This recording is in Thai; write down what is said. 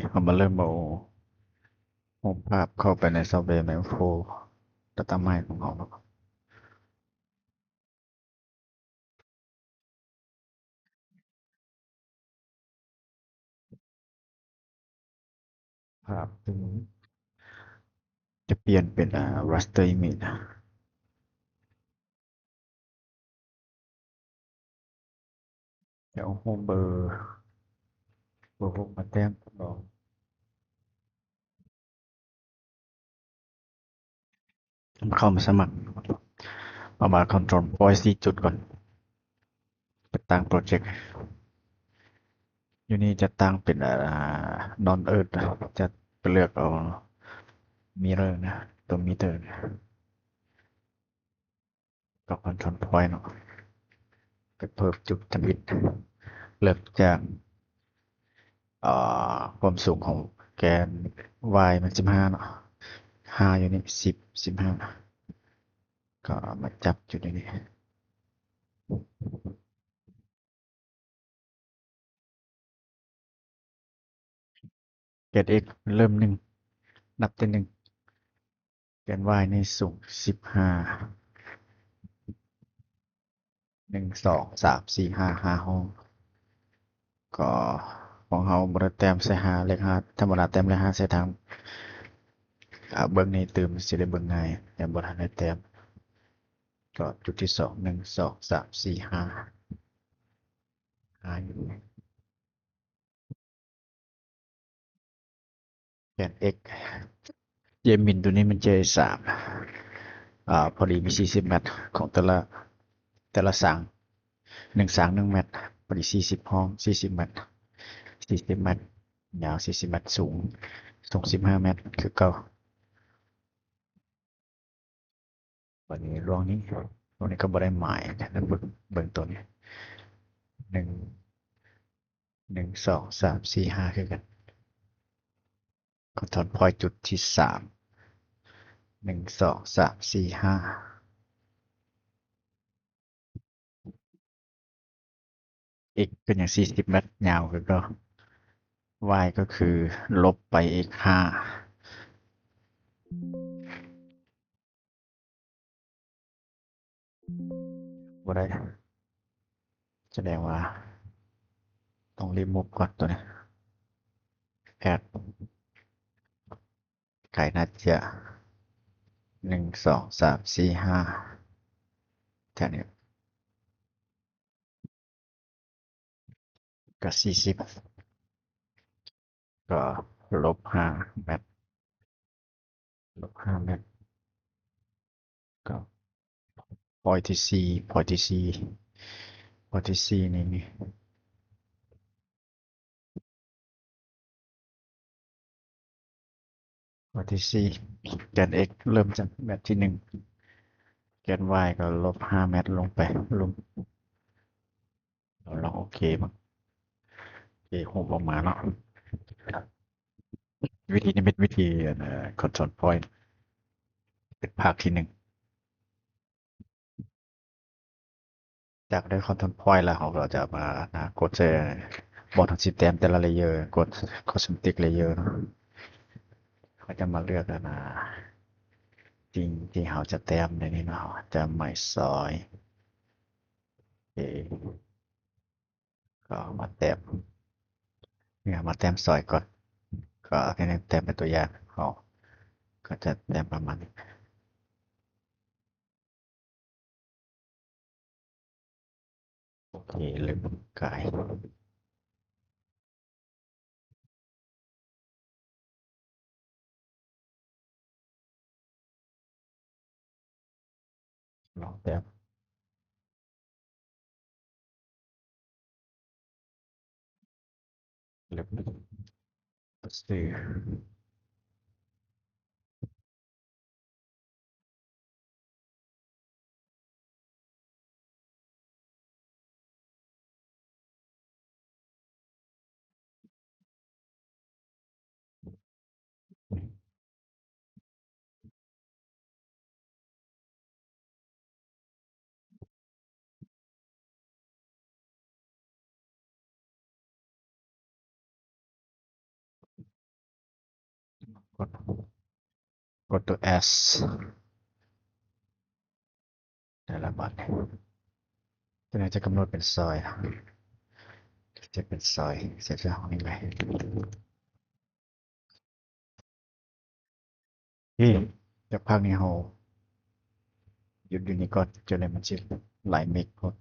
เรามาเริ่มเอาภาพเข้าไปในซอฟต์แวร์ Macro Data Mine ของเราครับภาพซึ่งจะเปลี่ยนเป็นraster image เดี๋ยวเอาเบอร์6มาแต้มลองเข้ามาสมัครเอามา control point 4จุดก่อนไปตั้งโปรเจกต์อยู่นี่จะตั้งเป็นnon earth นะจะไปเลือกเอา mirror นะตัว meter นะกับ control point เนาะไปเพิ่มจุดทมิตเลือกจากความสูงของแกน y มัน15เนาะ5อยู่นี่10 15ก็มาจับจุดนี้แกน x เริ่มหนึ่งนับแต่หนึ่งแกน y ในสูง151 2 3 4 5ห้องก็ของเราบริแต้มใส่5เลข5ธรรมดาแต้มเลข5ใส่ทางเบื้องนี้ตื่มสิได้เบื้องง่ายแต่บริหารได้แต้มก็จุดที่21 2 3 4 5อยู่แกน x เยมินตัวนี้มันเจ3พอดีมี40แมตช์ของแต่ละสั่ง1 สั่ง 1 แมตช์พอดี40 ห้อง40 แมตช์40 แมตช์ยาว40 แมตช์สูง15 แมตช์คือเก่าวันนี้รวงนี้ก็บ่ได้หมายแต่นั้นเบิ่งตัวนี้หนึ่ง1 2 3 4 5คือกันก็ถอนพอยจุดที่31 2 3 4 5 x ก็อย่าง40 แมตช์ยาวคือก็ y ก็คือลบไป x 5บ่ได้แสดงว่าต้องรีมูฟก่อนตัวนี้แอดไก่น่าจะ1 2 3 4 5แค่นี้ก็40ก็-5 แมตช์-5 แมตช์ก็พอยที่ C นี่พอยที่ C แกน x เริ่มจากแมตช์ที่1แกน y ก็-5 แมตช์ลงไปลงเราลองโอเคมั้งโอเคคงลงมาเนาะวิธีนี้เป็นวิธีcontrol point เป็นภาคที่1จากได้ control point แล้วเราจะมานะกดบอทของซิสเต็มแต่ละเลเยอร์กด cosmetic layer เนาะเขาจะมาเลือกนะจริงที่เขาจะแต้มในนี้เนาะจะไม่ซอยโอเคก็มาแต้มเนี่ยมาแต้มซอยก่อนก็แค่นี้แต้มเป็นตัวอย่างเขาก็จะแต้มประมาณนี้โอเคลืมกายลองแต้มลืมซื้อ ดกดตัว S แต่ละบัตรตัวนี้จะกำหนดเป็นซอยจะเป็นซอยเสร็จแล้วนี่ไงนี่จากภาคนี้เราหยุดอยู่นี่ก่อนจนเลยมันจะไหลเมกพด